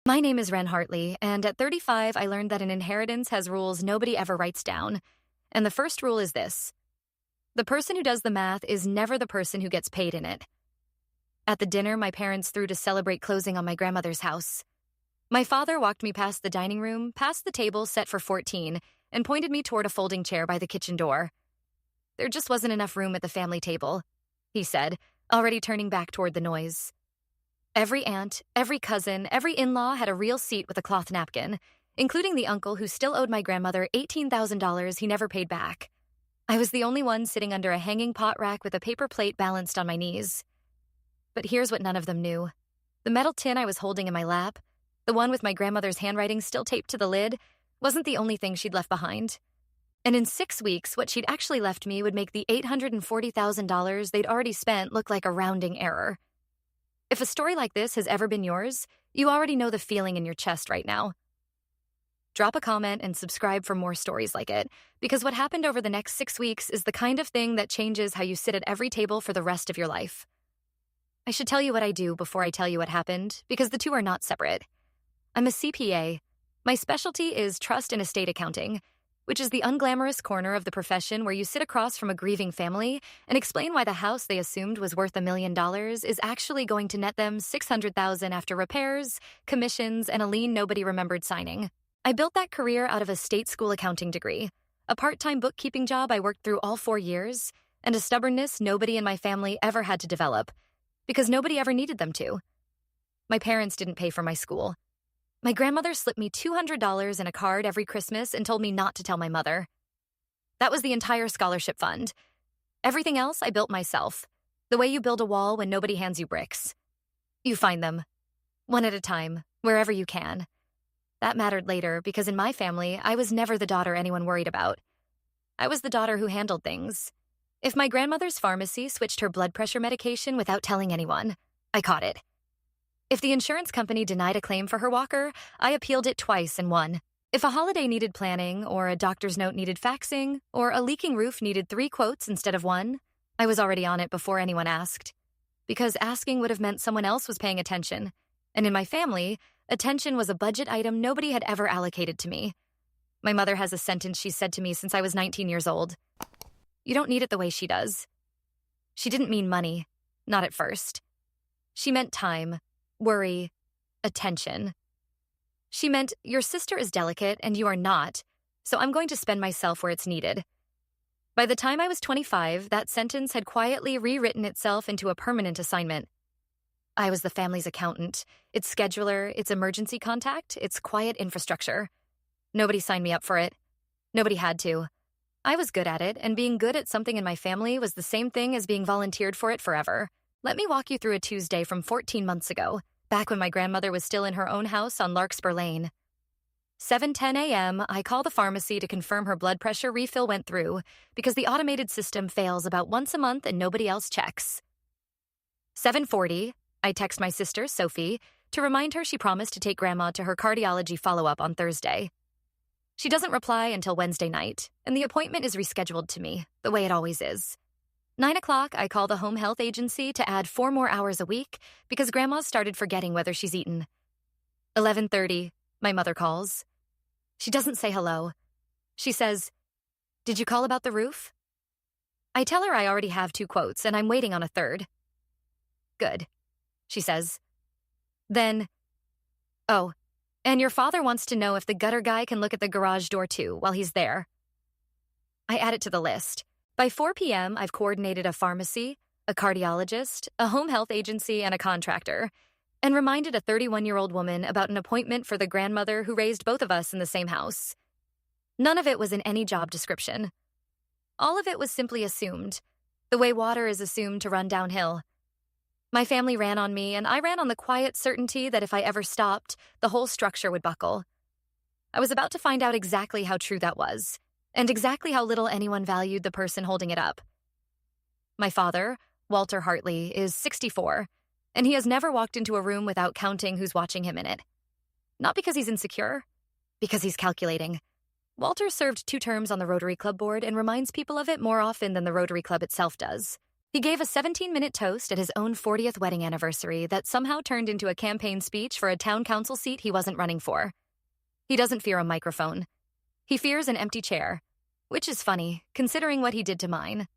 My name is Ren Hartley, and at 35, I learned that an inheritance has rules nobody ever writes down. And the first rule is this: the person who does the math is never the person who gets paid in it. At the dinner my parents threw to celebrate closing on my grandmother's house, my father walked me past the dining room, past the table set for 14, and pointed me toward a folding chair by the kitchen door. "There just wasn't enough room at the family table," he said, already turning back toward the noise. Every aunt, every cousin, every in-law had a real seat with a cloth napkin, including the uncle who still owed my grandmother $18,000 he never paid back. I was the only one sitting under a hanging pot rack with a paper plate balanced on my knees. But here's what none of them knew. The metal tin I was holding in my lap, the one with my grandmother's handwriting still taped to the lid, wasn't the only thing she'd left behind. And in 6 weeks, what she'd actually left me would make the $840,000 they'd already spent look like a rounding error. If a story like this has ever been yours, you already know the feeling in your chest right now. Drop a comment and subscribe for more stories like it, because what happened over the next 6 weeks is the kind of thing that changes how you sit at every table for the rest of your life. I should tell you what I do before I tell you what happened, because the two are not separate. I'm a CPA. My specialty is trust and estate accounting, which is the unglamorous corner of the profession where you sit across from a grieving family and explain why the house they assumed was worth $1 million is actually going to net them $600,000 after repairs, commissions, and a lien nobody remembered signing. I built that career out of a state school accounting degree, a part-time bookkeeping job I worked through all 4 years, and a stubbornness nobody in my family ever had to develop, because nobody ever needed them to. My parents didn't pay for my school. My grandmother slipped me $200 in a card every Christmas and told me not to tell my mother. That was the entire scholarship fund. Everything else I built myself, the way you build a wall when nobody hands you bricks. You find them, one at a time, wherever you can. That mattered later because in my family, I was never the daughter anyone worried about. I was the daughter who handled things. If my grandmother's pharmacy switched her blood pressure medication without telling anyone, I caught it. If the insurance company denied a claim for her walker, I appealed it twice and won. If a holiday needed planning, or a doctor's note needed faxing, or a leaking roof needed 3 quotes instead of 1, I was already on it before anyone asked. Because asking would have meant someone else was paying attention. And in my family, attention was a budget item nobody had ever allocated to me. My mother has a sentence she's said to me since I was 19 years old. "You don't need it the way she does." She didn't mean money, not at first. She meant time, worry, attention. She meant, your sister is delicate and you are not, so I'm going to spend myself where it's needed. By the time I was 25, that sentence had quietly rewritten itself into a permanent assignment. I was the family's accountant, its scheduler, its emergency contact, its quiet infrastructure. Nobody signed me up for it. Nobody had to. I was good at it, and being good at something in my family was the same thing as being volunteered for it forever. Let me walk you through a Tuesday from 14 months ago, back when my grandmother was still in her own house on Larkspur Lane. 7:10 a.m., I call the pharmacy to confirm her blood pressure refill went through, because the automated system fails about once a month and nobody else checks. 7:40, I text my sister, Sophie, to remind her she promised to take Grandma to her cardiology follow-up on Thursday. She doesn't reply until Wednesday night, and the appointment is rescheduled to me, the way it always is. 9 o'clock, I call the home health agency to add 4 more hours a week because Grandma's started forgetting whether she's eaten. 11:30, my mother calls. She doesn't say hello. She says, "Did you call about the roof?" I tell her I already have 2 quotes and I'm waiting on a third. "Good," she says. Then, "Oh, and your father wants to know if the gutter guy can look at the garage door too while he's there." I add it to the list. By 4 p.m., I've coordinated a pharmacy, a cardiologist, a home health agency, and a contractor, and reminded a 31-year-old woman about an appointment for the grandmother who raised both of us in the same house. None of it was in any job description. All of it was simply assumed, the way water is assumed to run downhill. My family ran on me, and I ran on the quiet certainty that if I ever stopped, the whole structure would buckle. I was about to find out exactly how true that was, and exactly how little anyone valued the person holding it up. My father, Walter Hartley, is 64, and he has never walked into a room without counting who's watching him in it. Not because he's insecure, because he's calculating. Walter served 2 terms on the Rotary Club board and reminds people of it more often than the Rotary Club itself does. He gave a 17-minute toast at his own 40th wedding anniversary that somehow turned into a campaign speech for a town council seat he wasn't running for. He doesn't fear a microphone. He fears an empty chair, which is funny, considering what he did to mine.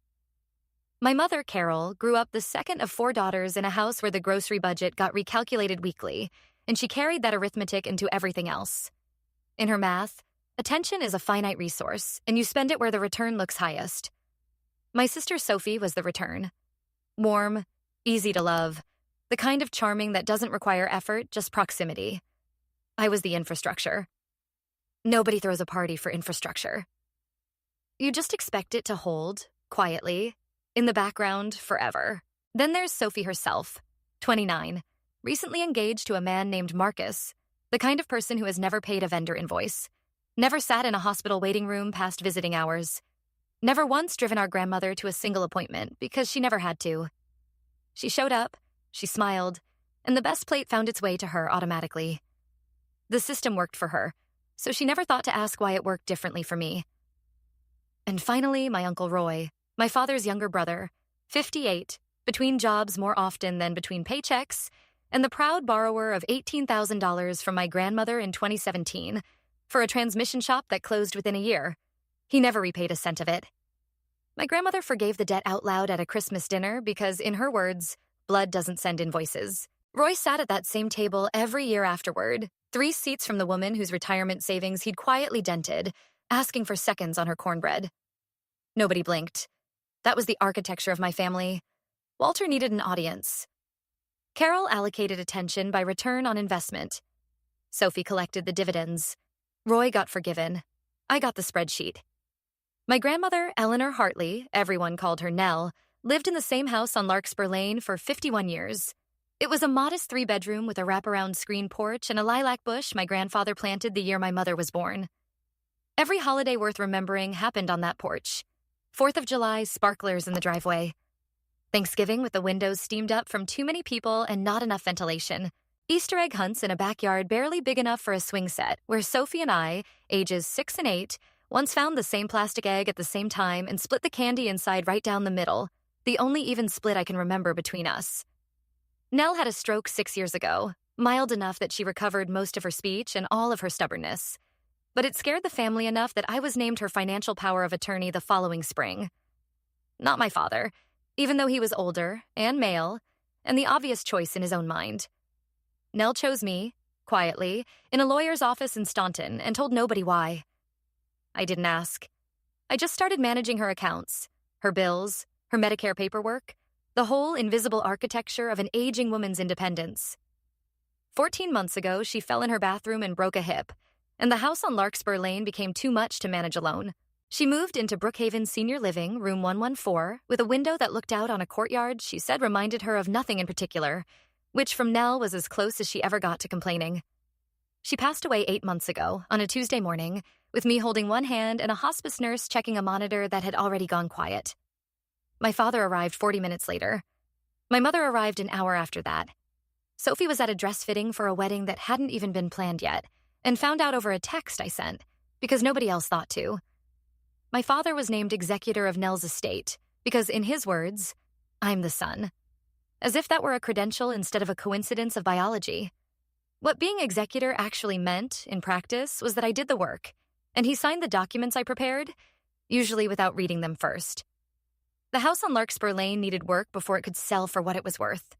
My mother, Carol, grew up the second of 4 daughters in a house where the grocery budget got recalculated weekly, and she carried that arithmetic into everything else. In her math, attention is a finite resource, and you spend it where the return looks highest. My sister Sophie was the return. Warm, easy to love, the kind of charming that doesn't require effort, just proximity. I was the infrastructure. Nobody throws a party for infrastructure. You just expect it to hold, quietly, in the background forever. Then there's Sophie herself, 29, recently engaged to a man named Marcus, the kind of person who has never paid a vendor invoice, never sat in a hospital waiting room past visiting hours, never once driven our grandmother to a single appointment because she never had to. She showed up, she smiled, and the best plate found its way to her automatically. The system worked for her, so she never thought to ask why it worked differently for me. And finally, my Uncle Roy, my father's younger brother, 58, between jobs more often than between paychecks, and the proud borrower of $18,000 from my grandmother in 2017 for a transmission shop that closed within a year. He never repaid a cent of it. My grandmother forgave the debt out loud at a Christmas dinner because, in her words, blood doesn't send invoices. Roy sat at that same table every year afterward, 3 seats from the woman whose retirement savings he'd quietly dented, asking for seconds on her cornbread. Nobody blinked. That was the architecture of my family. Walter needed an audience. Carol allocated attention by return on investment. Sophie collected the dividends. Roy got forgiven. I got the spreadsheet. My grandmother, Eleanor Hartley, everyone called her Nell, lived in the same house on Larkspur Lane for 51 years. It was a modest 3-bedroom with a wraparound screen porch and a lilac bush my grandfather planted the year my mother was born. Every holiday worth remembering happened on that porch. 4th of July, sparklers in the driveway. Thanksgiving with the windows steamed up from too many people and not enough ventilation. Easter egg hunts in a backyard barely big enough for a swing set, where Sophie and I, ages 6 and 8, once found the same plastic egg at the same time and split the candy inside right down the middle, the only even split I can remember between us. Nell had a stroke 6 years ago, mild enough that she recovered most of her speech and all of her stubbornness. But it scared the family enough that I was named her financial power of attorney the following spring. Not my father, even though he was older and male, and the obvious choice in his own mind. Nell chose me, quietly, in a lawyer's office in Staunton and told nobody why. I didn't ask. I just started managing her accounts, her bills, her Medicare paperwork, the whole invisible architecture of an aging woman's independence. 14 months ago, she fell in her bathroom and broke a hip, and the house on Larkspur Lane became too much to manage alone. She moved into Brookhaven Senior Living, room 114, with a window that looked out on a courtyard she said reminded her of nothing in particular, which from Nell was as close as she ever got to complaining. She passed away 8 months ago, on a Tuesday morning, with me holding one hand and a hospice nurse checking a monitor that had already gone quiet. My father arrived 40 minutes later. My mother arrived an hour after that. Sophie was at a dress fitting for a wedding that hadn't even been planned yet, and found out over a text I sent, because nobody else thought to. My father was named executor of Nell's estate, because in his words, I'm the son. As if that were a credential instead of a coincidence of biology. What being executor actually meant, in practice, was that I did the work, and he signed the documents I prepared, usually without reading them first. The house on Larkspur Lane needed work before it could sell for what it was worth.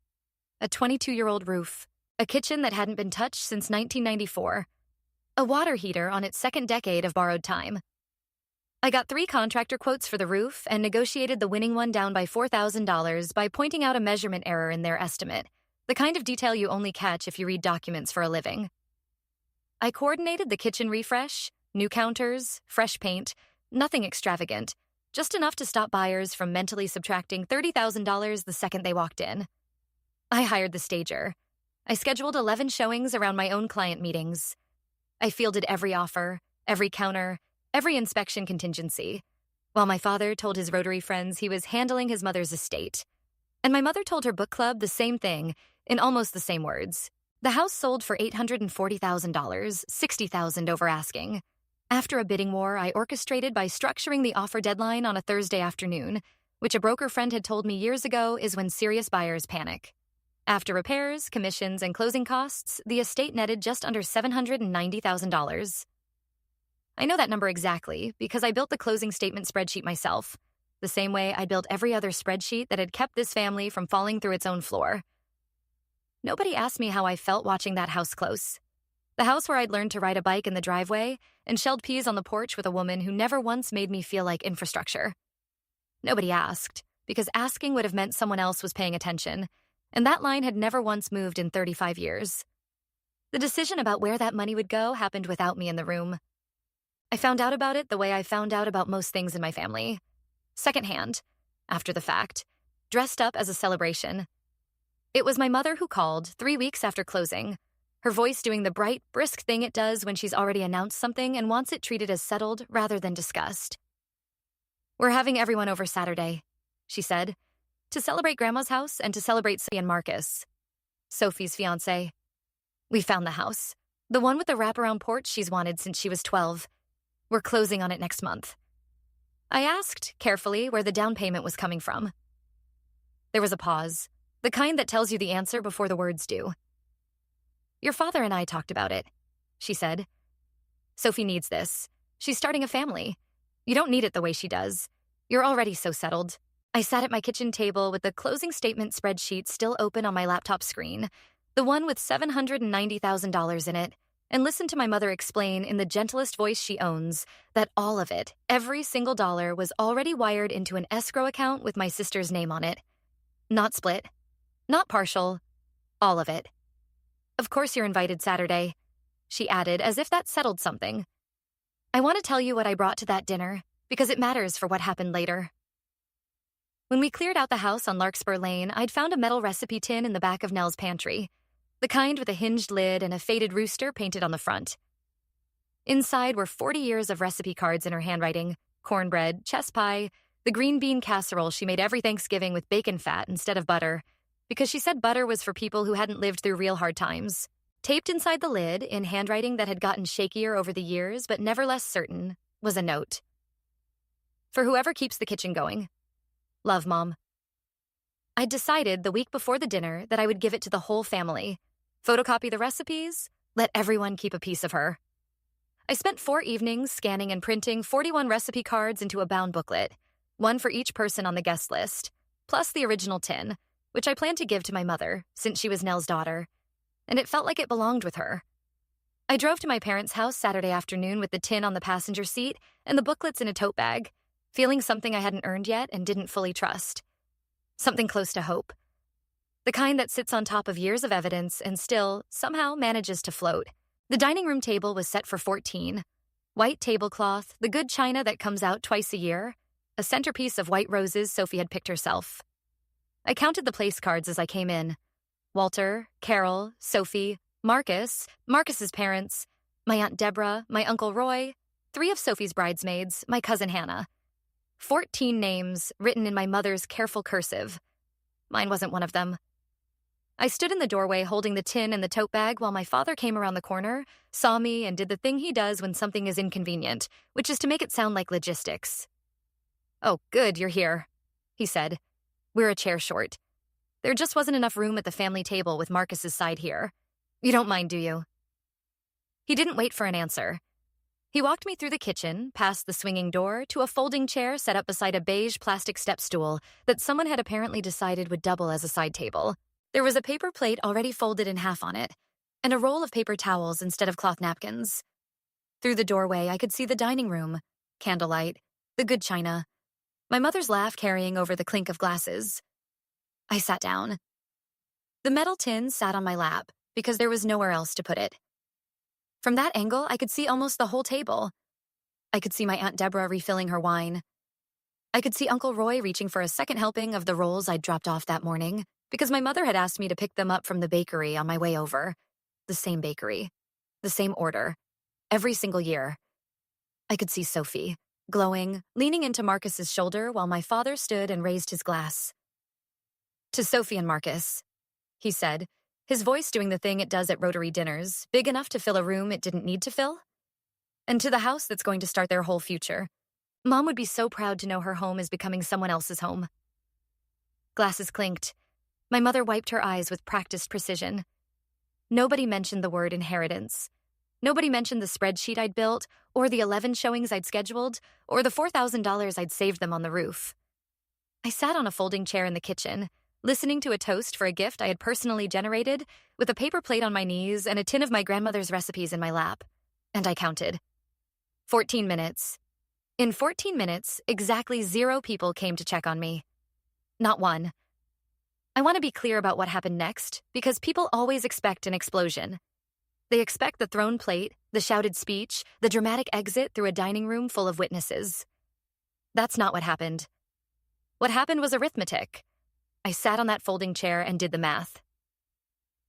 A 22-year-old roof, a kitchen that hadn't been touched since 1994, a water heater on its 2nd decade of borrowed time. I got 3 contractor quotes for the roof and negotiated the winning one down by $4,000 by pointing out a measurement error in their estimate, the kind of detail you only catch if you read documents for a living. I coordinated the kitchen refresh, new counters, fresh paint, nothing extravagant, just enough to stop buyers from mentally subtracting $30,000 the second they walked in. I hired the stager. I scheduled 11 showings around my own client meetings. I fielded every offer, every counter, every inspection contingency, while my father told his Rotary friends he was handling his mother's estate. And my mother told her book club the same thing, in almost the same words. The house sold for $840,000, $60,000 over asking. After a bidding war I orchestrated by structuring the offer deadline on a Thursday afternoon, which a broker friend had told me years ago is when serious buyers panic. After repairs, commissions, and closing costs, the estate netted just under $790,000. I know that number exactly because I built the closing statement spreadsheet myself, the same way I built every other spreadsheet that had kept this family from falling through its own floor. Nobody asked me how I felt watching that house close. The house where I'd learned to ride a bike in the driveway and shelled peas on the porch with a woman who never once made me feel like infrastructure. Nobody asked, because asking would have meant someone else was paying attention, and that line had never once moved in 35 years. The decision about where that money would go happened without me in the room. I found out about it the way I found out about most things in my family. Secondhand, after the fact, dressed up as a celebration. It was my mother who called 3 weeks after closing, her voice doing the bright, brisk thing it does when she's already announced something and wants it treated as settled rather than discussed. "We're having everyone over Saturday," she said, "to celebrate Grandma's house and to celebrate Sophie and Marcus, Sophie's fiancé. We found the house, the one with the wraparound porch she's wanted since she was 12. We're closing on it next month." I asked, carefully, where the down payment was coming from. There was a pause, the kind that tells you the answer before the words do. "Your father and I talked about it," she said. "Sophie needs this. She's starting a family. You don't need it the way she does. You're already so settled." I sat at my kitchen table with the closing statement spreadsheet still open on my laptop screen, the one with $790,000 in it, and listened to my mother explain in the gentlest voice she owns that all of it, every single dollar, was already wired into an escrow account with my sister's name on it. Not split, not partial, all of it. "Of course you're invited Saturday," she added as if that settled something. "I want to tell you what I brought to that dinner because it matters for what happened later." When we cleared out the house on Larkspur Lane, I'd found a metal recipe tin in the back of Nell's pantry, the kind with a hinged lid and a faded rooster painted on the front. Inside were 40 years of recipe cards in her handwriting, cornbread, chess pie, the green bean casserole she made every Thanksgiving with bacon fat instead of butter, because she said butter was for people who hadn't lived through real hard times. Taped inside the lid, in handwriting that had gotten shakier over the years but never less certain, was a note. "For whoever keeps the kitchen going. Love, Mom." I'd decided the week before the dinner that I would give it to the whole family. Photocopy the recipes, let everyone keep a piece of her. I spent 4 evenings scanning and printing 41 recipe cards into a bound booklet, one for each person on the guest list, plus the original tin, which I planned to give to my mother, since she was Nell's daughter, and it felt like it belonged with her. I drove to my parents' house Saturday afternoon with the tin on the passenger seat and the booklets in a tote bag, feeling something I hadn't earned yet and didn't fully trust. Something close to hope. The kind that sits on top of years of evidence and still, somehow, manages to float. The dining room table was set for 14. White tablecloth, the good china that comes out twice a year, a centerpiece of white roses Sophie had picked herself. I counted the place cards as I came in. Walter, Carol, Sophie, Marcus's parents, my Aunt Deborah, my Uncle Roy, 3 of Sophie's bridesmaids, my cousin Hannah. 14 names written in my mother's careful cursive. Mine wasn't one of them. I stood in the doorway holding the tin and the tote bag while my father came around the corner, saw me, and did the thing he does when something is inconvenient, which is to make it sound like logistics. "Oh, good, you're here," he said. "We're a chair short. There just wasn't enough room at the family table with Marcus's side here. You don't mind, do you?" He didn't wait for an answer. He walked me through the kitchen, past the swinging door, to a folding chair set up beside a beige plastic step stool that someone had apparently decided would double as a side table. There was a paper plate already folded in half on it, and a roll of paper towels instead of cloth napkins. Through the doorway, I could see the dining room, candlelight, the good china, my mother's laugh carrying over the clink of glasses. I sat down. The metal tin sat on my lap because there was nowhere else to put it. From that angle, I could see almost the whole table. I could see my Aunt Deborah refilling her wine. I could see Uncle Roy reaching for a second helping of the rolls I'd dropped off that morning, because my mother had asked me to pick them up from the bakery on my way over. The same bakery. The same order. Every single year. I could see Sophie, glowing, leaning into Marcus's shoulder while my father stood and raised his glass. "To Sophie and Marcus," he said, his voice doing the thing it does at Rotary dinners, big enough to fill a room it didn't need to fill. "And to the house that's going to start their whole future. Mom would be so proud to know her home is becoming someone else's home. Glasses clinked. My mother wiped her eyes with practiced precision. Nobody mentioned the word inheritance. Nobody mentioned the spreadsheet I'd built, or the 11 showings I'd scheduled, or the $4,000 I'd saved them on the roof. I sat on a folding chair in the kitchen, listening to a toast for a gift I had personally generated, with a paper plate on my knees and a tin of my grandmother's recipes in my lap. And I counted. 14 minutes. In 14 minutes, exactly 0 people came to check on me. Not one. I want to be clear about what happened next, because people always expect an explosion. They expect the thrown plate, the shouted speech, the dramatic exit through a dining room full of witnesses. That's not what happened. What happened was arithmetic. I sat on that folding chair and did the math.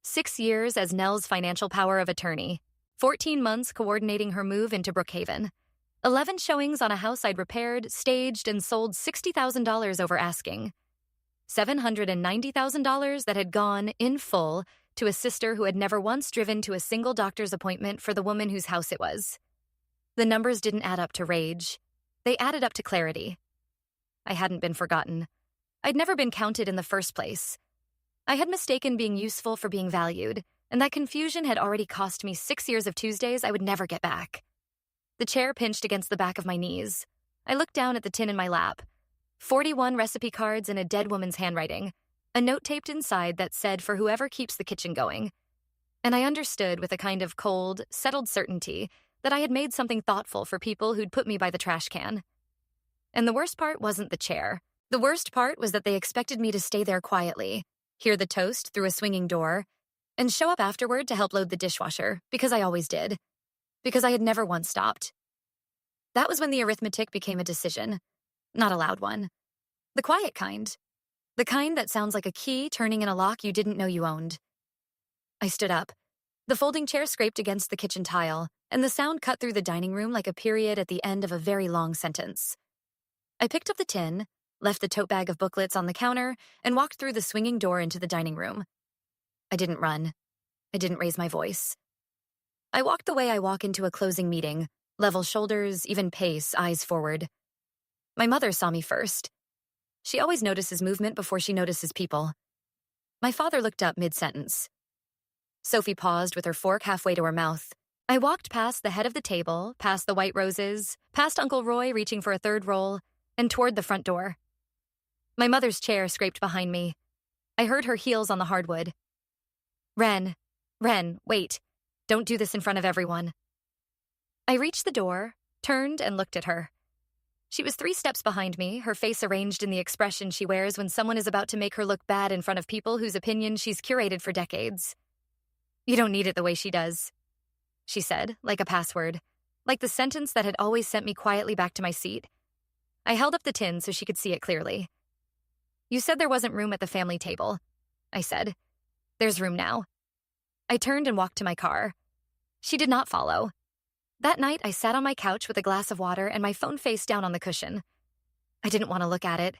6 years as Nell's financial power of attorney, 14 months coordinating her move into Brookhaven, 11 showings on a house I'd repaired, staged, and sold $60,000 over asking, $790,000 that had gone, in full, to a sister who had never once driven to a single doctor's appointment for the woman whose house it was. The numbers didn't add up to rage. They added up to clarity. I hadn't been forgotten. I'd never been counted in the first place. I had mistaken being useful for being valued, and that confusion had already cost me 6 years of Tuesdays I would never get back. The chair pinched against the back of my knees. I looked down at the tin in my lap. 41 recipe cards in a dead woman's handwriting, a note taped inside that said for whoever keeps the kitchen going. And I understood with a kind of cold, settled certainty that I had made something thoughtful for people who'd put me by the trash can. And the worst part wasn't the chair. The worst part was that they expected me to stay there quietly, hear the toast through a swinging door, and show up afterward to help load the dishwasher, because I always did. Because I had never once stopped. That was when the arithmetic became a decision. Not a loud one. The quiet kind. The kind that sounds like a key turning in a lock you didn't know you owned. I stood up. The folding chair scraped against the kitchen tile, and the sound cut through the dining room like a period at the end of a very long sentence. I picked up the tin, left the tote bag of booklets on the counter, and walked through the swinging door into the dining room. I didn't run. I didn't raise my voice. I walked the way I walk into a closing meeting, level shoulders, even pace, eyes forward. My mother saw me first. She always notices movement before she notices people. My father looked up mid-sentence. Sophie paused with her fork halfway to her mouth. I walked past the head of the table, past the white roses, past Uncle Roy reaching for a third roll, and toward the front door. My mother's chair scraped behind me. I heard her heels on the hardwood. Ren, wait. Don't do this in front of everyone. I reached the door, turned, and looked at her. She was 3 steps behind me, her face arranged in the expression she wears when someone is about to make her look bad in front of people whose opinions she's curated for decades. You don't need it the way she does, she said, like a password, like the sentence that had always sent me quietly back to my seat. I held up the tin so she could see it clearly. You said there wasn't room at the family table, I said. There's room now. I turned and walked to my car. She did not follow. That night, I sat on my couch with a glass of water and my phone face down on the cushion. I didn't want to look at it.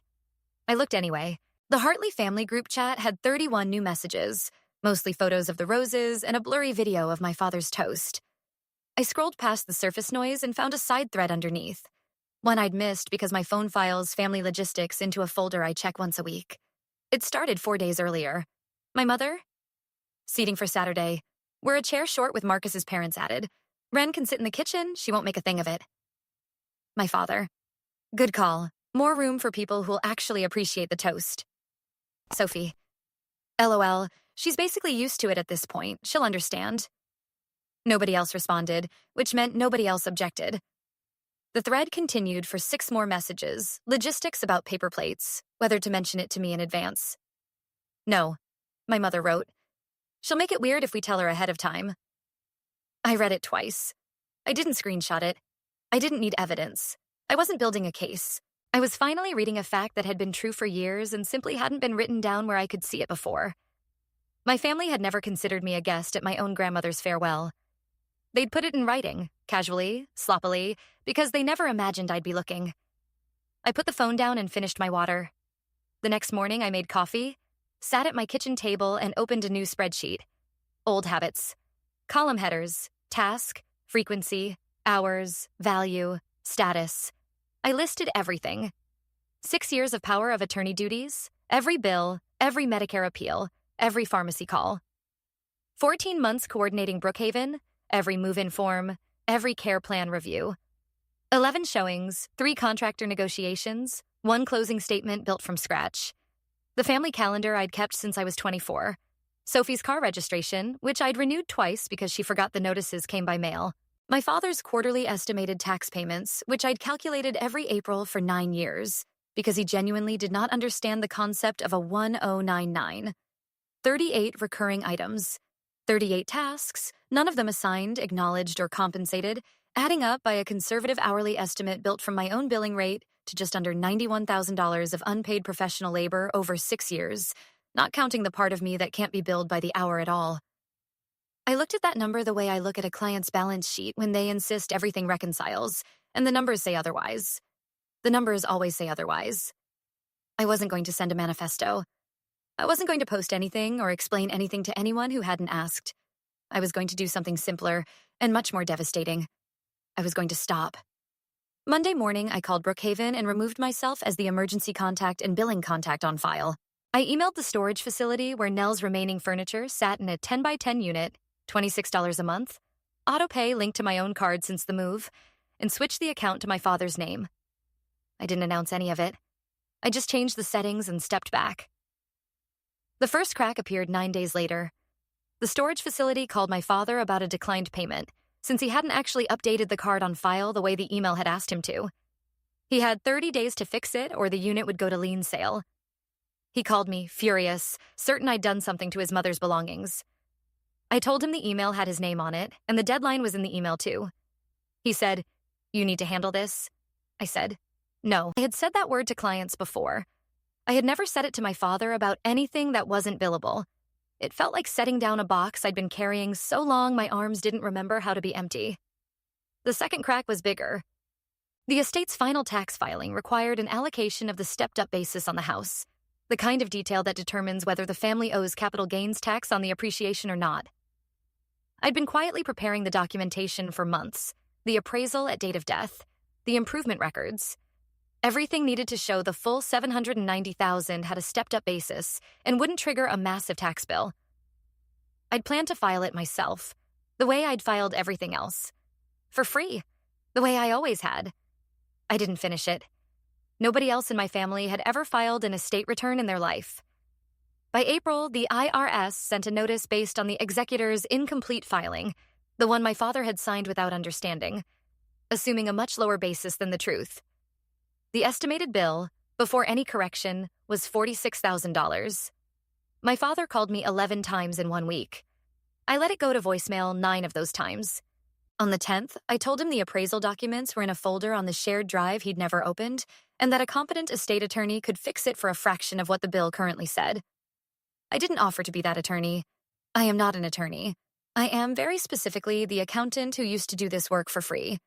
I looked anyway. The Hartley family group chat had 31 new messages, mostly photos of the roses and a blurry video of my father's toast. I scrolled past the surface noise and found a side thread underneath, one I'd missed because my phone files family logistics into a folder I check once a week. It started 4 days earlier. My mother? Seating for Saturday. We're a chair short with Marcus's parents added. Ren can sit in the kitchen, she won't make a thing of it. My father. Good call. More room for people who'll actually appreciate the toast. Sophie. LOL, she's basically used to it at this point. She'll understand. Nobody else responded, which meant nobody else objected. The thread continued for 6 more messages, logistics about paper plates, whether to mention it to me in advance. No, my mother wrote. She'll make it weird if we tell her ahead of time. I read it twice. I didn't screenshot it. I didn't need evidence. I wasn't building a case. I was finally reading a fact that had been true for years and simply hadn't been written down where I could see it before. My family had never considered me a guest at my own grandmother's farewell. They'd put it in writing, casually, sloppily, because they never imagined I'd be looking. I put the phone down and finished my water. The next morning, I made coffee, sat at my kitchen table, and opened a new spreadsheet. Old habits. Column headers, task, frequency, hours, value, status. I listed everything. 6 years of power of attorney duties, every bill, every Medicare appeal, every pharmacy call. 14 months coordinating Brookhaven, every move-in form, every care plan review. 11 showings, 3 contractor negotiations, 1 closing statement built from scratch. The family calendar I'd kept since I was 24. Sophie's car registration, which I'd renewed twice because she forgot the notices came by mail. My father's quarterly estimated tax payments, which I'd calculated every April for 9 years, because he genuinely did not understand the concept of a 1099. 38 recurring items. 38 tasks, none of them assigned, acknowledged, or compensated, adding up by a conservative hourly estimate built from my own billing rate to just under $91,000 of unpaid professional labor over 6 years, not counting the part of me that can't be billed by the hour at all. I looked at that number the way I look at a client's balance sheet when they insist everything reconciles, and the numbers say otherwise. The numbers always say otherwise. I wasn't going to send a manifesto. I wasn't going to post anything or explain anything to anyone who hadn't asked. I was going to do something simpler and much more devastating. I was going to stop. Monday morning, I called Brookhaven and removed myself as the emergency contact and billing contact on file. I emailed the storage facility where Nell's remaining furniture sat in a 10 by 10 unit, $26 a month, auto-pay linked to my own card since the move, and switched the account to my father's name. I didn't announce any of it. I just changed the settings and stepped back. The first crack appeared 9 days later. The storage facility called my father about a declined payment, since he hadn't actually updated the card on file the way the email had asked him to. He had 30 days to fix it or the unit would go to lien sale. He called me, furious, certain I'd done something to his mother's belongings. I told him the email had his name on it, and the deadline was in the email too. He said, "You need to handle this?" I said, "No." I had said that word to clients before. I had never said it to my father about anything that wasn't billable. It felt like setting down a box I'd been carrying so long my arms didn't remember how to be empty. The second crack was bigger. The estate's final tax filing required an allocation of the stepped-up basis on the house, the kind of detail that determines whether the family owes capital gains tax on the appreciation or not. I'd been quietly preparing the documentation for months, the appraisal at date of death, the improvement records. Everything needed to show the full $790,000 had a stepped-up basis and wouldn't trigger a massive tax bill. I'd planned to file it myself, the way I'd filed everything else. For free, the way I always had. I didn't finish it. Nobody else in my family had ever filed an estate return in their life. By April, the IRS sent a notice based on the executor's incomplete filing, the one my father had signed without understanding, assuming a much lower basis than the truth. The estimated bill, before any correction, was $46,000. My father called me 11 times in 1 week. I let it go to voicemail 9 of those times. On the 10th, I told him the appraisal documents were in a folder on the shared drive he'd never opened, and that a competent estate attorney could fix it for a fraction of what the bill currently said. I didn't offer to be that attorney. I am not an attorney. I am, very specifically, the accountant who used to do this work for free.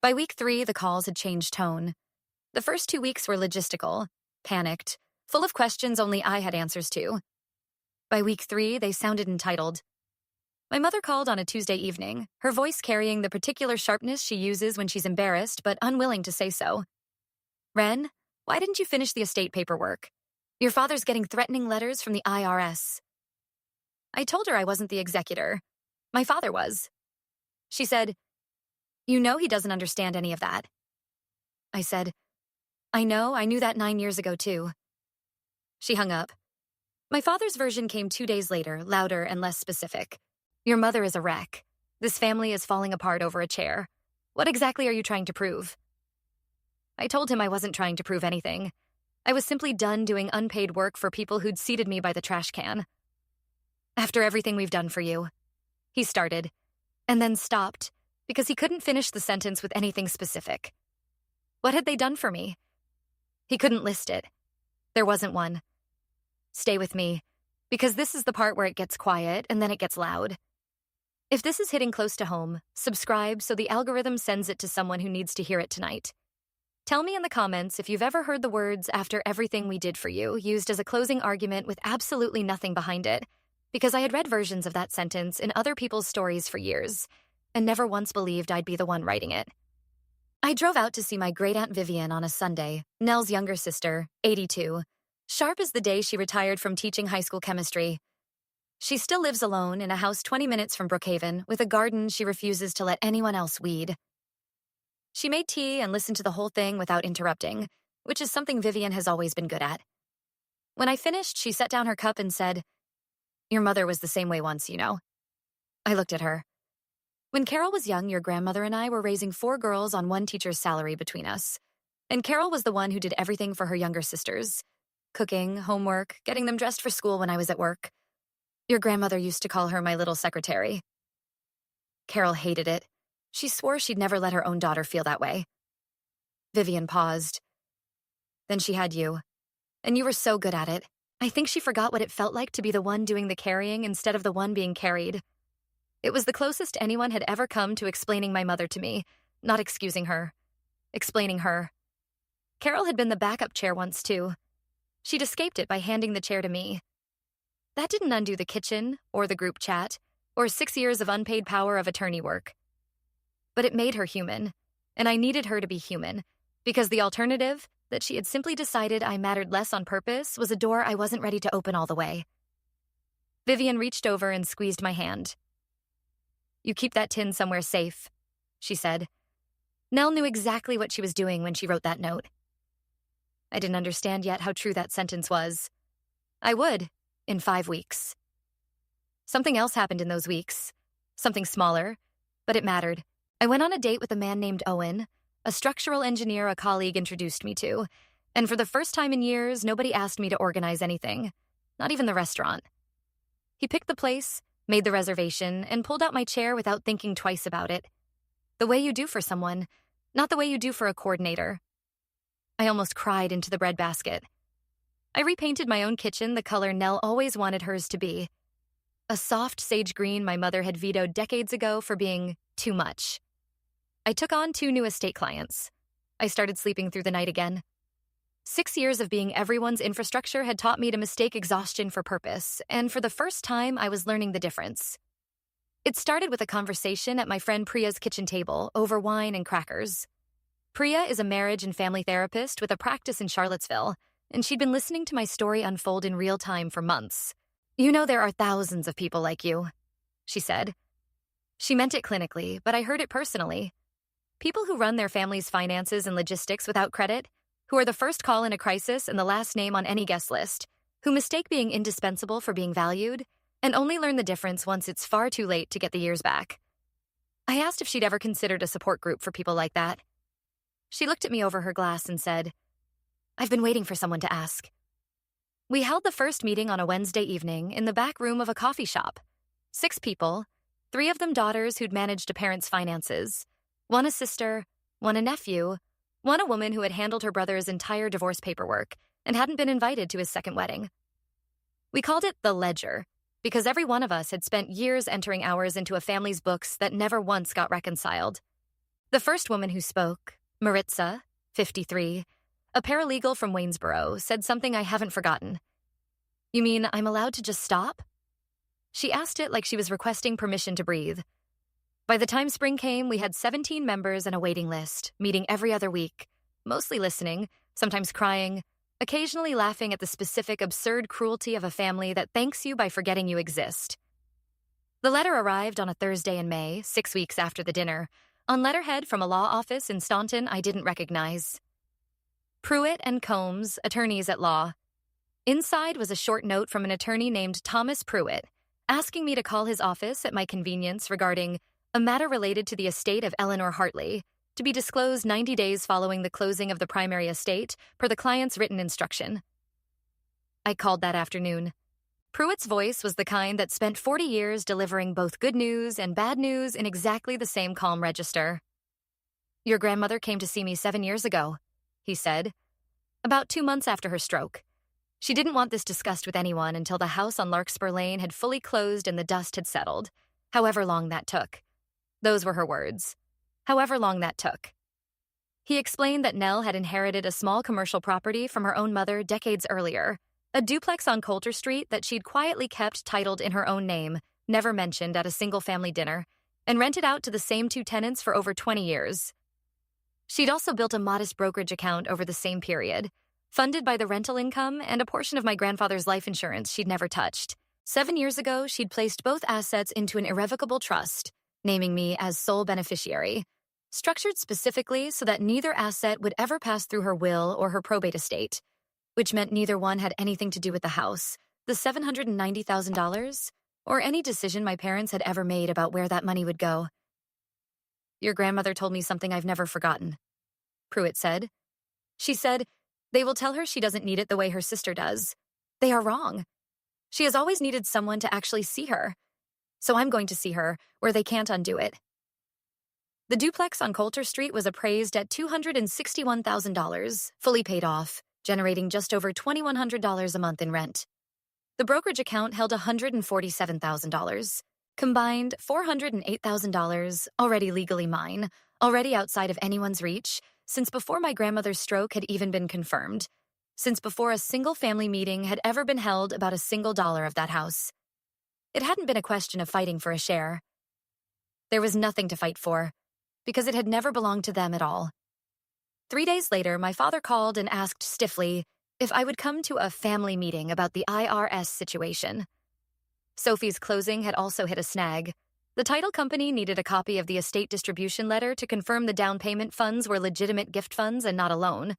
By week 3, the calls had changed tone. The first 2 weeks were logistical, panicked, full of questions only I had answers to. By week 3, they sounded entitled. My mother called on a Tuesday evening, her voice carrying the particular sharpness she uses when she's embarrassed but unwilling to say so. "Ren, why didn't you finish the estate paperwork? Your father's getting threatening letters from the IRS." I told her I wasn't the executor. My father was. She said, "You know he doesn't understand any of that." I said, "I know, I knew that 9 years ago too." She hung up. My father's version came 2 days later, louder and less specific. "Your mother is a wreck. This family is falling apart over a chair. What exactly are you trying to prove?" I told him I wasn't trying to prove anything. I was simply done doing unpaid work for people who'd seated me by the trash can. "After everything we've done for you," he started, and then stopped because he couldn't finish the sentence with anything specific. What had they done for me? He couldn't list it. There wasn't one. Stay with me, because this is the part where it gets quiet and then it gets loud. If this is hitting close to home, subscribe so the algorithm sends it to someone who needs to hear it tonight. Tell me in the comments if you've ever heard the words "after everything we did for you" used as a closing argument with absolutely nothing behind it, because I had read versions of that sentence in other people's stories for years, and never once believed I'd be the one writing it. I drove out to see my great-aunt Vivian on a Sunday, Nell's younger sister, 82, sharp as the day she retired from teaching high school chemistry. She still lives alone in a house 20 minutes from Brookhaven with a garden she refuses to let anyone else weed. She made tea and listened to the whole thing without interrupting, which is something Vivian has always been good at. When I finished, she set down her cup and said, "Your mother was the same way once, you know." I looked at her. "When Carol was young, your grandmother and I were raising 4 girls on one teacher's salary between us. And Carol was the one who did everything for her younger sisters. Cooking, homework, getting them dressed for school when I was at work. Your grandmother used to call her my little secretary." Carol hated it. She swore she'd never let her own daughter feel that way. Vivian paused. "Then she had you. And you were so good at it. I think she forgot what it felt like to be the one doing the carrying instead of the one being carried. It was the closest anyone had ever come to explaining my mother to me, not excusing her. Explaining her. Carol had been the backup chair once, too. She'd escaped it by handing the chair to me. That didn't undo the kitchen, or the group chat, or 6 years of unpaid power of attorney work. But it made her human, and I needed her to be human, because the alternative, that she had simply decided I mattered less on purpose, was a door I wasn't ready to open all the way. Vivian reached over and squeezed my hand. "You keep that tin somewhere safe," she said. Nell knew exactly what she was doing when she wrote that note. I didn't understand yet how true that sentence was. I would, in 5 weeks. Something else happened in those weeks. Something smaller, but it mattered. I went on a date with a man named Owen, a structural engineer a colleague introduced me to, and for the first time in years, nobody asked me to organize anything, not even the restaurant. He picked the place, made the reservation, and pulled out my chair without thinking twice about it. The way you do for someone, not the way you do for a coordinator. I almost cried into the breadbasket. I repainted my own kitchen the color Nell always wanted hers to be. A soft sage green my mother had vetoed decades ago for being too much. I took on 2 new estate clients. I started sleeping through the night again. 6 years of being everyone's infrastructure had taught me to mistake exhaustion for purpose, and for the first time, I was learning the difference. It started with a conversation at my friend Priya's kitchen table over wine and crackers. Priya is a marriage and family therapist with a practice in Charlottesville, and she'd been listening to my story unfold in real time for months. "You know there are thousands of people like you," she said. She meant it clinically, but I heard it personally. People who run their family's finances and logistics without credit, who are the first call in a crisis and the last name on any guest list, who mistake being indispensable for being valued, and only learn the difference once it's far too late to get the years back. I asked if she'd ever considered a support group for people like that. She looked at me over her glass and said, "I've been waiting for someone to ask." We held the first meeting on a Wednesday evening in the back room of a coffee shop. 6 people, 3 of them daughters who'd managed a parent's finances, 1 a sister, 1 a nephew, 1 a woman who had handled her brother's entire divorce paperwork and hadn't been invited to his second wedding. We called it the ledger, because every one of us had spent years entering hours into a family's books that never once got reconciled. The first woman who spoke, Maritza, 53, a paralegal from Waynesboro, said something I haven't forgotten. "You mean I'm allowed to just stop?" She asked it like she was requesting permission to breathe. By the time spring came, we had 17 members and a waiting list, meeting every other week, mostly listening, sometimes crying, occasionally laughing at the specific absurd cruelty of a family that thanks you by forgetting you exist. The letter arrived on a Thursday in May, 6 weeks after the dinner, on letterhead from a law office in Staunton I didn't recognize. Pruitt and Combs, attorneys at law. Inside was a short note from an attorney named Thomas Pruitt, asking me to call his office at my convenience regarding a matter related to the estate of Eleanor Hartley, to be disclosed 90 days following the closing of the primary estate, per the client's written instruction. I called that afternoon. Pruitt's voice was the kind that spent 40 years delivering both good news and bad news in exactly the same calm register. "Your grandmother came to see me 7 years ago," he said, "about 2 months after her stroke. She didn't want this discussed with anyone until the house on Larkspur Lane had fully closed and the dust had settled, however long that took. Those were her words. However long that took. He explained that Nell had inherited a small commercial property from her own mother decades earlier, a duplex on Coulter Street that she'd quietly kept titled in her own name, never mentioned at a single-family dinner, and rented out to the same 2 tenants for over 20 years. She'd also built a modest brokerage account over the same period, funded by the rental income and a portion of my grandfather's life insurance she'd never touched. 7 years ago, she'd placed both assets into an irrevocable trust, naming me as sole beneficiary, structured specifically so that neither asset would ever pass through her will or her probate estate, which meant neither one had anything to do with the house, the $790,000, or any decision my parents had ever made about where that money would go. Your grandmother told me something I've never forgotten, Pruitt said. She said, they will tell her she doesn't need it the way her sister does. They are wrong. She has always needed someone to actually see her. So I'm going to see her where they can't undo it. The duplex on Coulter Street was appraised at $261,000, fully paid off, generating just over $2,100 a month in rent. The brokerage account held $147,000. Combined, $408,000, already legally mine, already outside of anyone's reach, since before my grandmother's stroke had even been confirmed, since before a single family meeting had ever been held about a single dollar of that house. It hadn't been a question of fighting for a share. There was nothing to fight for, because it had never belonged to them at all. 3 days later, my father called and asked stiffly if I would come to a family meeting about the IRS situation. Sophie's closing had also hit a snag. The title company needed a copy of the estate distribution letter to confirm the down payment funds were legitimate gift funds and not a loan,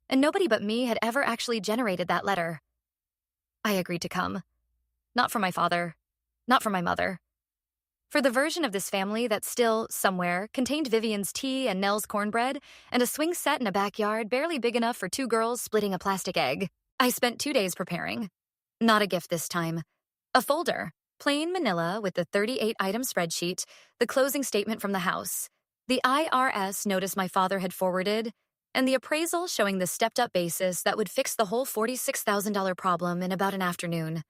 and nobody but me had ever actually generated that letter. I agreed to come. Not for my father, not for my mother. For the version of this family that still, somewhere, contained Vivian's tea and Nell's cornbread and a swing set in a backyard barely big enough for 2 girls splitting a plastic egg. I spent 2 days preparing. Not a gift this time. A folder, plain manila with the 38-item spreadsheet, the closing statement from the house, the IRS notice my father had forwarded, and the appraisal showing the stepped-up basis that would fix the whole $46,000 problem in about an afternoon.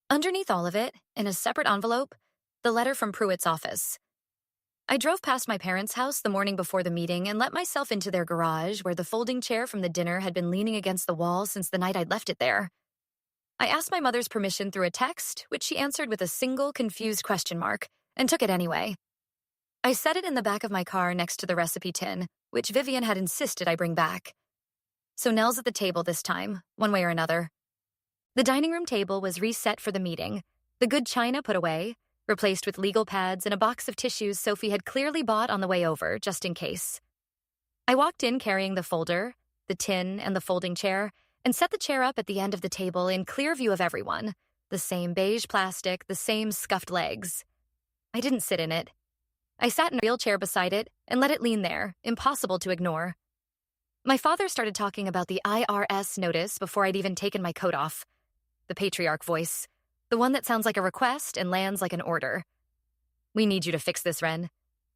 Underneath all of it, in a separate envelope, the letter from Pruitt's office. I drove past my parents' house the morning before the meeting and let myself into their garage where the folding chair from the dinner had been leaning against the wall since the night I'd left it there. I asked my mother's permission through a text, which she answered with a single confused question mark, and took it anyway. I set it in the back of my car next to the recipe tin, which Vivian had insisted I bring back. So Nell's at the table this time, one way or another. The dining room table was reset for the meeting, the good china put away, replaced with legal pads and a box of tissues Sophie had clearly bought on the way over, just in case. I walked in carrying the folder, the tin, and the folding chair, and set the chair up at the end of the table in clear view of everyone, the same beige plastic, the same scuffed legs. I didn't sit in it. I sat in a wheelchair beside it and let it lean there, impossible to ignore. My father started talking about the IRS notice before I'd even taken my coat off. The patriarch voice, the one that sounds like a request and lands like an order. We need you to fix this, Ren.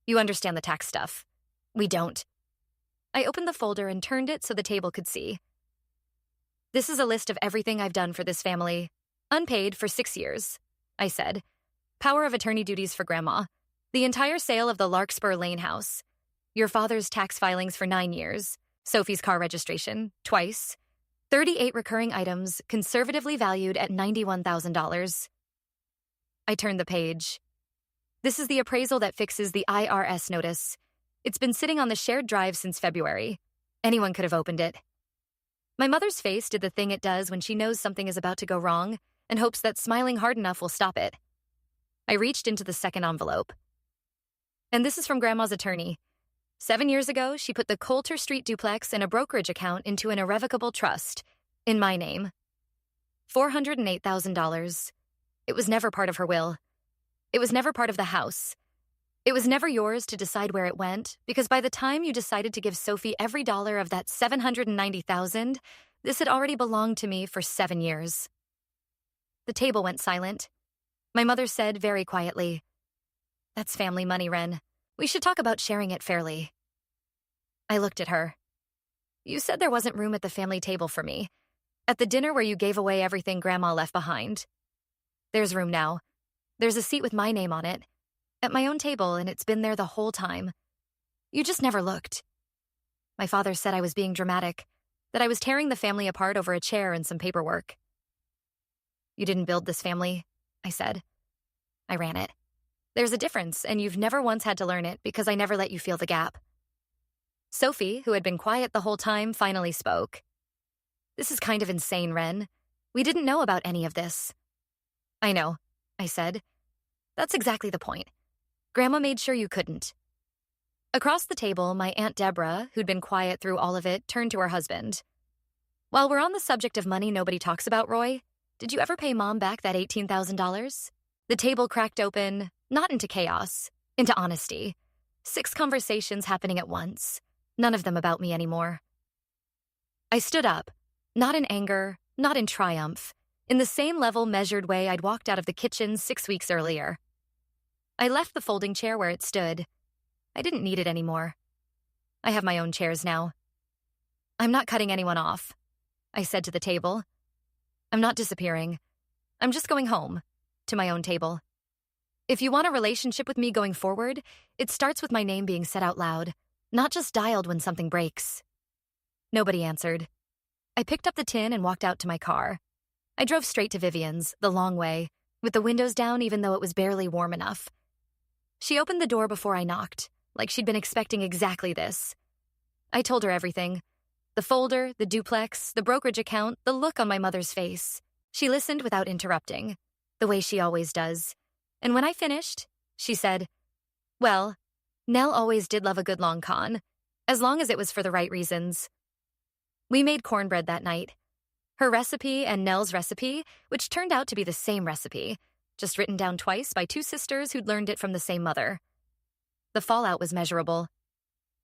You understand the tax stuff. We don't. I opened the folder and turned it so the table could see. This is a list of everything I've done for this family. Unpaid for 6 years, I said. Power of attorney duties for Grandma. The entire sale of the Larkspur Lane house. Your father's tax filings for 9 years. Sophie's car registration, twice. 38 recurring items, conservatively valued at $91,000. I turned the page. This is the appraisal that fixes the IRS notice. It's been sitting on the shared drive since February. Anyone could have opened it. My mother's face did the thing it does when she knows something is about to go wrong and hopes that smiling hard enough will stop it. I reached into the second envelope. And this is from Grandma's attorney. 7 years ago, she put the Coulter Street duplex and a brokerage account into an irrevocable trust, in my name. $408,000. It was never part of her will. It was never part of the house. It was never yours to decide where it went, because by the time you decided to give Sophie every dollar of that $790,000, this had already belonged to me for 7 years. The table went silent. My mother said very quietly, "That's family money, Ren. We should talk about sharing it fairly." I looked at her. "You said there wasn't room at the family table for me. At the dinner where you gave away everything Grandma left behind. There's room now. There's a seat with my name on it. At my own table, and it's been there the whole time. You just never looked." My father said I was being dramatic, that I was tearing the family apart over a chair and some paperwork. "You didn't build this family," I said. "I ran it. There's a difference, and you've never once had to learn it because I never let you feel the gap." Sophie, who had been quiet the whole time, finally spoke. "This is kind of insane, Ren. We didn't know about any of this." "I know," I said. "That's exactly the point. Grandma made sure you couldn't." Across the table, my Aunt Deborah, who'd been quiet through all of it, turned to her husband. "While we're on the subject of money nobody talks about, Roy, did you ever pay Mom back that $18,000? The table cracked open, not into chaos, into honesty. 6 conversations happening at once, none of them about me anymore. I stood up, not in anger, not in triumph, in the same level measured way I'd walked out of the kitchen 6 weeks earlier. I left the folding chair where it stood. I didn't need it anymore. I have my own chairs now. "I'm not cutting anyone off," I said to the table. "I'm not disappearing. I'm just going home, to my own table. If you want a relationship with me going forward, it starts with my name being said out loud, not just dialed when something breaks." Nobody answered. I picked up the tin and walked out to my car. I drove straight to Vivian's, the long way, with the windows down even though it was barely warm enough. She opened the door before I knocked, like she'd been expecting exactly this. I told her everything. The folder, the duplex, the brokerage account, the look on my mother's face. She listened without interrupting, the way she always does. And when I finished, she said, "Well, Nell always did love a good long con, as long as it was for the right reasons." We made cornbread that night. Her recipe and Nell's recipe, which turned out to be the same recipe, just written down twice by 2 sisters who'd learned it from the same mother. The fallout was measurable.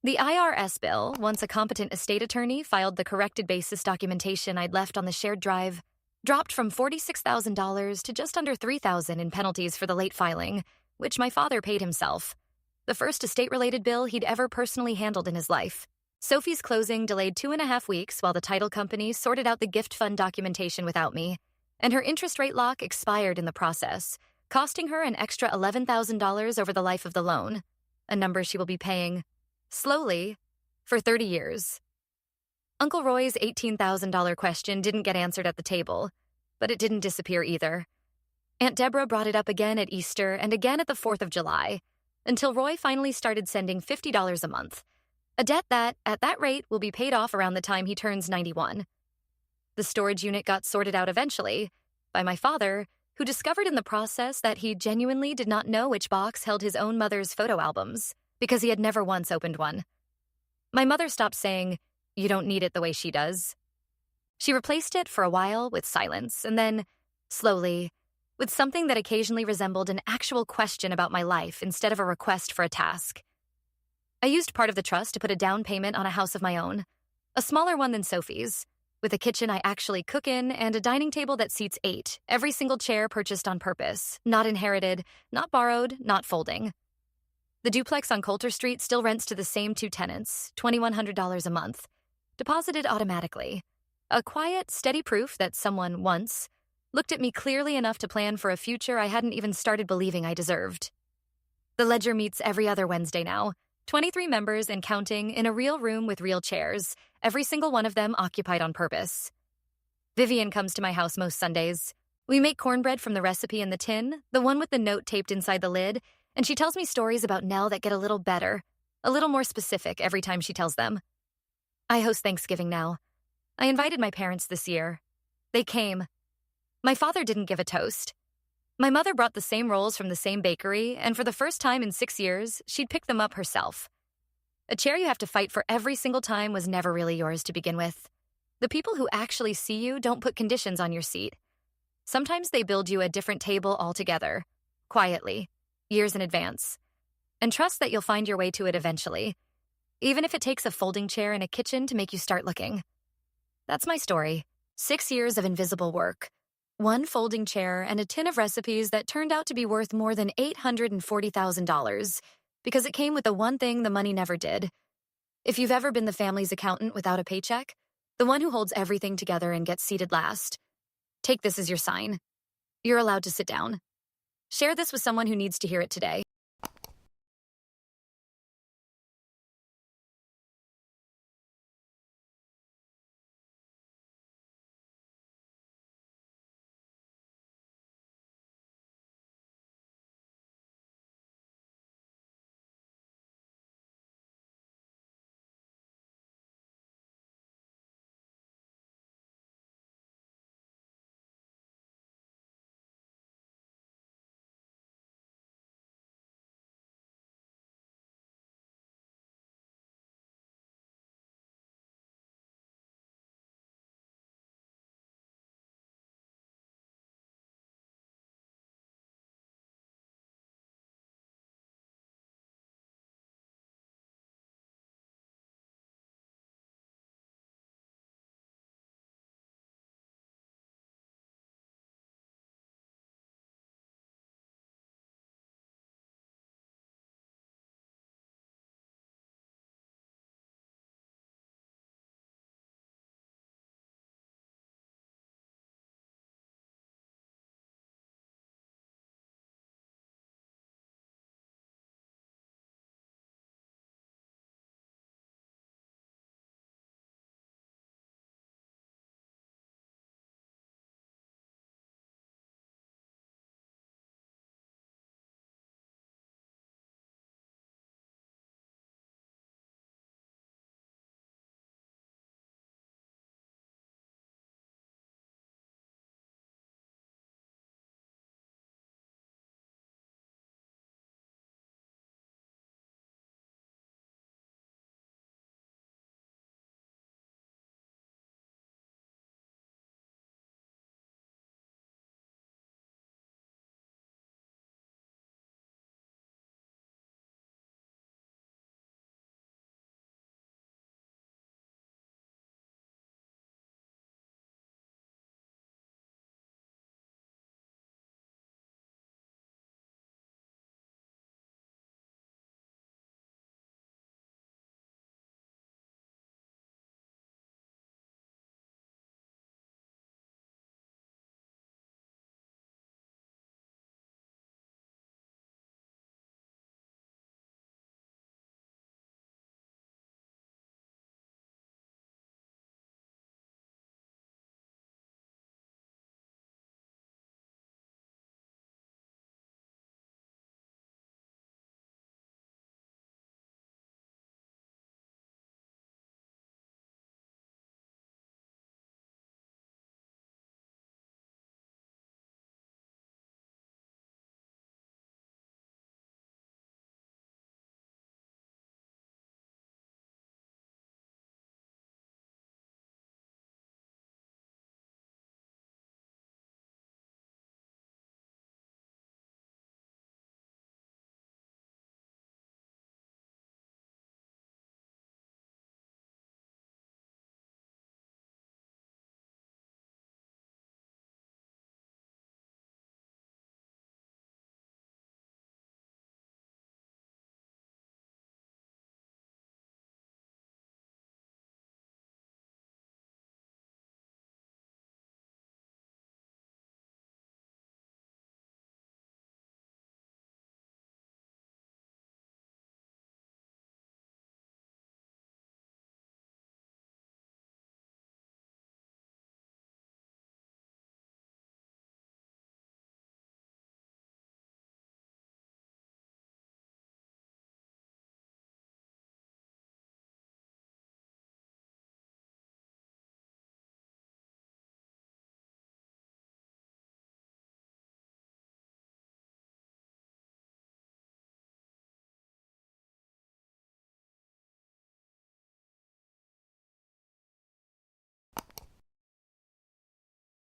The IRS bill, once a competent estate attorney filed the corrected basis documentation I'd left on the shared drive, dropped from $46,000 to just under $3,000 in penalties for the late filing, which my father paid himself. The first estate-related bill he'd ever personally handled in his life. Sophie's closing delayed 2.5 weeks while the title company sorted out the gift fund documentation without me, and her interest rate lock expired in the process, costing her an extra $11,000 over the life of the loan, a number she will be paying, slowly, for 30 years. Uncle Roy's $18,000 question didn't get answered at the table, but it didn't disappear either. Aunt Deborah brought it up again at Easter and again at the 4th of July, until Roy finally started sending $50 a month, a debt that, at that rate, will be paid off around the time he turns 91. The storage unit got sorted out eventually, by my father, who discovered in the process that he genuinely did not know which box held his own mother's photo albums, because he had never once opened one. My mother stopped saying, "You don't need it the way she does." She replaced it for a while with silence, and then, slowly, with something that occasionally resembled an actual question about my life instead of a request for a task. I used part of the trust to put a down payment on a house of my own, a smaller one than Sophie's, with a kitchen I actually cook in and a dining table that seats 8, every single chair purchased on purpose, not inherited, not borrowed, not folding. The duplex on Coulter Street still rents to the same 2 tenants, $2,100 a month, deposited automatically. A quiet, steady proof that someone once looked at me clearly enough to plan for a future I hadn't even started believing I deserved. The ledger meets every other Wednesday now, 23 members and counting in a real room with real chairs, every single one of them occupied on purpose. Vivian comes to my house most Sundays. We make cornbread from the recipe in the tin, the one with the note taped inside the lid, and she tells me stories about Nell that get a little better, a little more specific every time she tells them. I host Thanksgiving now. I invited my parents this year. They came. My father didn't give a toast. My mother brought the same rolls from the same bakery, and for the first time in 6 years, she'd picked them up herself. A chair you have to fight for every single time was never really yours to begin with. The people who actually see you don't put conditions on your seat. Sometimes they build you a different table altogether, quietly, years in advance, and trust that you'll find your way to it eventually, even if it takes a folding chair and a kitchen to make you start looking. That's my story. 6 years of invisible work. 1 folding chair and a tin of recipes that turned out to be worth more than $840,000 because it came with the one thing the money never did. If you've ever been the family's accountant without a paycheck, the one who holds everything together and gets seated last, take this as your sign. You're allowed to sit down. Share this with someone who needs to hear it today.